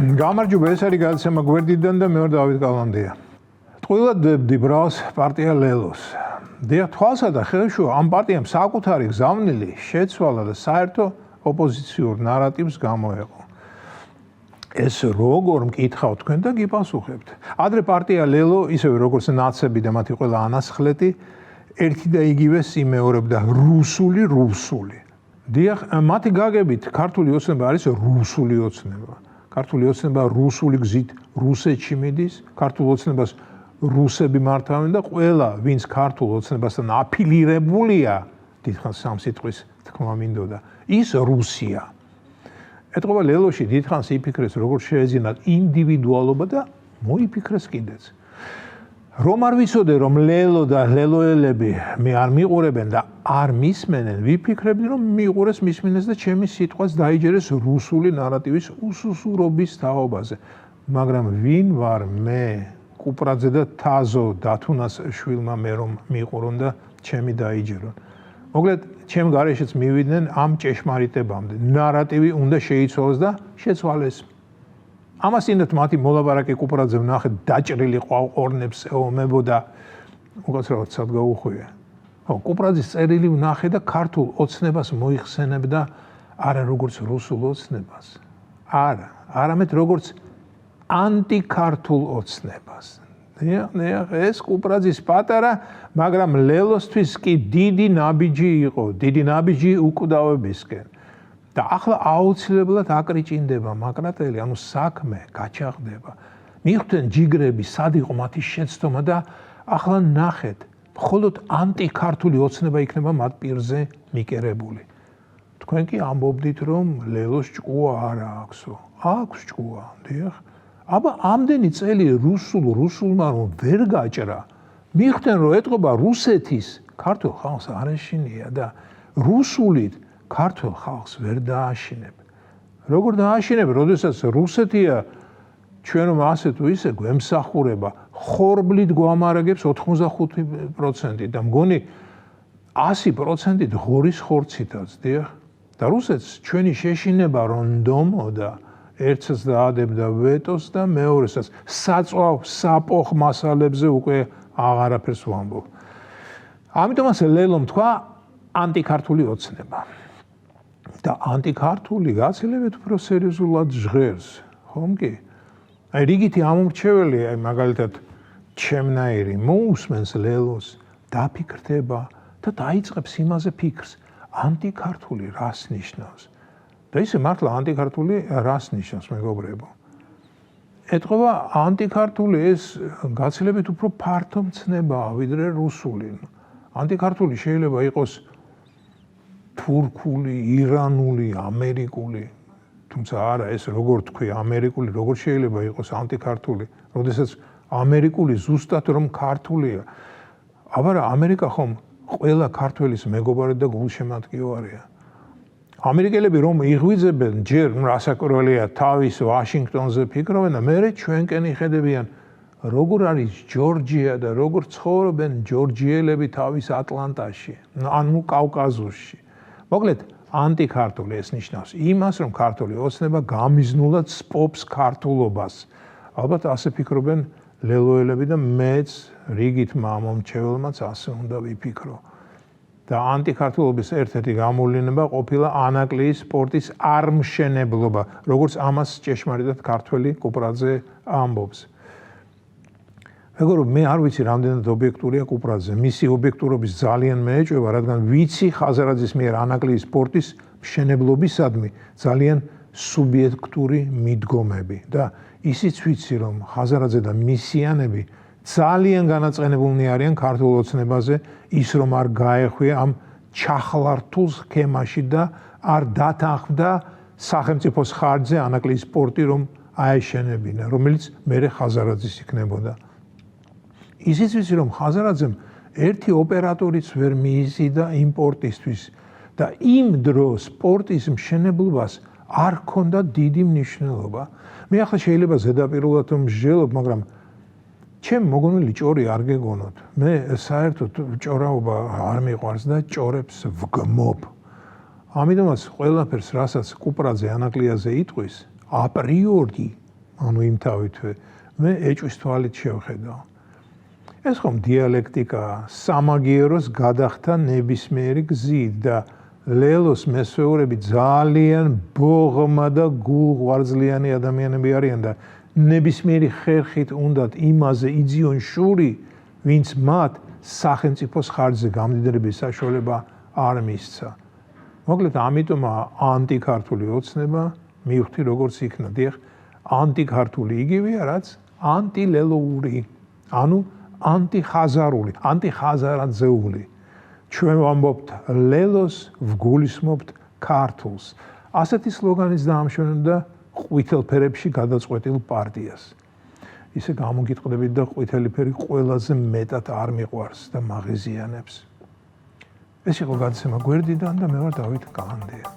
გამარჯობა, ეს არის გადაცემა გვერდიდან და მე ვარ დავით კალანდია. ტყუილად დებდი ბრალს პარტია ლელოს. დიახ, თვალსა და ხელშუა ამ პარტიამ საკუთარი გზავნილი შეცვალა და საერთო ოპოზიციურ ნარატივს გამოეყო. ეს როგორ მკითხავთ თქვენ და გიპასუხებთ. ადრე პარტია ლელო, ისევე როგორც ნაცები და მათი ყველა ანასხლეტი, ერთი და იგივე სიმეორებდა რუსული. დიახ, მათი გაგებით ქართული ოცნება არის რუსული ოცნება. ქართული ოცნება რუსული გზით რუსეთში მიდის, ქართულ ოცნებას რუსები მართავენ და ყველა, ვინც ქართულ ოცნებასთან აფილირებულია, დიდხანს სამ სიტყვის თქმა მინდოდა, ის რუსია. ეთყობა ლელოში დიდხანს იფიქრეს, როგორ შეეძინათ ინდივიდუალობა და მოიფიქრეს კიდეც. რომ არ ვიცოდე, რომ ლელო და ლელოელები მე არ მიყურებენ და არ მისმენენ, ვიფიქრებდი, რომ მიყურეს, მისმინეს და ჩემი სიტყვაც დაიჯერეს რუსული ნარატივის უსუსურობის თაობაზე. მაგრამ ვინ ვარ მე, კუპრაძე და თაზო დათუნას შვილმა მე რომ მიყურონ და ჩემი დაიჯერონ. მოკლედ, ჩემ გარეშეც მივიდნენ ამ ჭეშმარიტებამდე. ნარატივი უნდა შეიცვალოს და შეცვალეს. ამასინათ მათი მოლაპარაკე კუპრაძე ვნახეთ დაჭრილი ყორნებს ეომებოდა უკაცრავად სად გაუხვია. კუპრაძის წერილი ვნახე და ქართულ ოცნებას მოიხსენებდა არა როგორც რუსულ ოცნებას. არა, არამედ როგორც ანტიქართულ ოცნებას. ეს კუპრაძის პატარა, მაგრამ ლელოსთვის კი დიდი ნაბიჯი იყო, დიდი ნაბიჯი უკვდავებისკენ. და ახლა აუცილებლად აკრიჭინდება მაკრატელი, ანუ საქმე გაჩაღდება. მიხვდნენ ჯიგრები, სად იყო მათი შეცდომა და ახლა ნახეთ, მხოლოდ ანტიქართული ოცნება იქნება მათ პირზე მიკერებული. თქვენ კი ამბობდით, რომ ლელოს ჭკუა არ აქვსო. აქვს ჭკუა, დიახ. აბა ამდენი წელი რუსულმა რომ ვერ გაჭრა, მიხვდნენ, რომ ეთყობა რუსეთის ქართულ ხალხს არ ეშინია და რუსულით ქართულ ხალხს ვერ დააშინებ. როგორ დააშინებ, როდესაც რუსეთია ჩვენ რომ ასე თუ ისე გვემსახურება, ხორბლით გვამარაგებს 85% და მგონი 100% ღორის ხორცითაც, დიახ. და რუსეთს ჩვენი შეშინება რომ ნდომოდა, ერთსაც დაადებდა ვეტოს და მეორესაც საწვავ საპოხ მასალებზე უკვე აღარაფერს ვამბობ. ამიტომაც ლელომ თქვა ანტიქართული ოცნება. და ანტიქართული გაცილებით უფრო სერიოზულად ჟღერს, ხომ კი? აი რიგითი ამომრჩეველი, აი მაგალითად ჩემნაირი მოусმენს ლელოს, დაფიქრდება და დაიწყებს იმაზე ფიქრს, ანტიქართული რას ნიშნავს? და ისე მართლა ანტიქართული რას ნიშნავს, მეგობრებო? ეთყობა ანტიქართული ეს გაცილებით უფრო ფართო მცნებაა, ვიდრე რუსული. ანტიქართული შეიძლება იყოს თურქული, ირანული, ამერიკული, თუმცა არა, ეს როგორ თქვი, ამერიკული, როგორ შეიძლება იყოს ანტიქართული, როდესაც ამერიკული ზუსტად რომ ქართულია. აბა რა, ამერიკა ხომ ყველა ქართველის მეგობარი და გულშემატკივარია. ამერიკელები რომ იღვიძებენ ჯერ რასაკვირველია თავის ვაშინგტონზე ფიქრობენ და მერე ჩვენკენ იხედებიან როგორ არის ჯორჯია და როგორ ცხოვრობენ ჯორჯიელები თავის ატლანტაში, ანუ კავკაზუსში. მოკლედ, ანტიქართული ეს ნიშნავს იმას, რომ ქართული ოცნება გამიზნულად სპობს ქართულობას. ალბათ ასე ფიქრობენ ლელოელები და მეც რიგით მომრჩეველმაც ასე უნდა ვიფიქრო. და ანტიქართულობის ერთ-ერთი გამოვლენა ყოფილა ანაკლიის სპორტის არმშენებლობა, როგორც ამას ჭეშმარიტად ქართველი კუპრაძე ამბობს. მეგობრებო, მე არ ვიცი რამდენად ობიექტურია კუპრაძე. მისი ობიექტურობის ძალიან მეეჭვება, რადგან ვიცი ხაზარაძის მიერ ანაკლიის სპორტის მშენებლობისადმი ძალიან სუბიექტური მიდგომები და ისიც ვიცი, რომ ხაზარაძე და მისიანები ძალიან განაწყენებულნი არიან ქართულ ოცნებაზე, ის რომ არ გაეხვია ამ ჩახლართულ სქემაში და არ დათანხმდა სახელმწიფოს ხარჯზე ანაკლიის სპორტი რომ აეშენებინა, რომელიც მერე ხაზარაძის იქნებოდა. ისიც ვიცი, რომ ხაზარაძემ ერთი ოპერატორიც ვერ მიიზიდა იმპორტისთვის და იმ დროს სპორტის მშენებლობას არ ჰქონდა დიდი მნიშვნელობა. მე ახლა შეიძლება ზედაპირულად მსჯელობ, მაგრამ ჩემ მოგონილი ჭორი არ გეგონოთ. მე საერთოდ ჭორაობა არ მიყვარს და ჭორებს ვგმობ. ამიტომაც ყველაფერს, რასაც კუპრაძე ანაკლიაზე იტყვის, აპრიორი ანუ იმ თავითვე მე ეჭვის თვალით შევხედავ. ეს ხომ დიალექტიკაა, სამაგიეროს გადახდა ნებისმიერი გზით და ლელოს მესვეურები ძალიან ბოღმა და გულღვარძლიანი ადამიანები არიან და ნებისმიერი ხერხით უნდათ იმაზე იძიონ შური, ვინც მათ სახელმწიფოს ხარჯზე გამდიდრების საშუალება არ მისცა. მოკლედ ამიტომ ანტიქართული ოცნება მივხვდი როგორც იქნა. დიახ, ანტიქართული იგივეა, რაც ანტილელოური, ანუ ანტიხაზარული, ანტიხაზარაძეული. ჩვენ ვამბობთ ლელოს, ვგულისხმობთ ქართულს. ასეთი სლოგანიც დაამშვენებდა ყვითელ ფერებში გადაწყვეტილ პარტიას. ისე გამოგიტყდებით და ყვითელი ფერი ყველაზე მეტად არ მიყვარს და მაღიზიანებს. ეს იყო გადაცემა გვერდიდან და მე ვარ დავით კალანდია.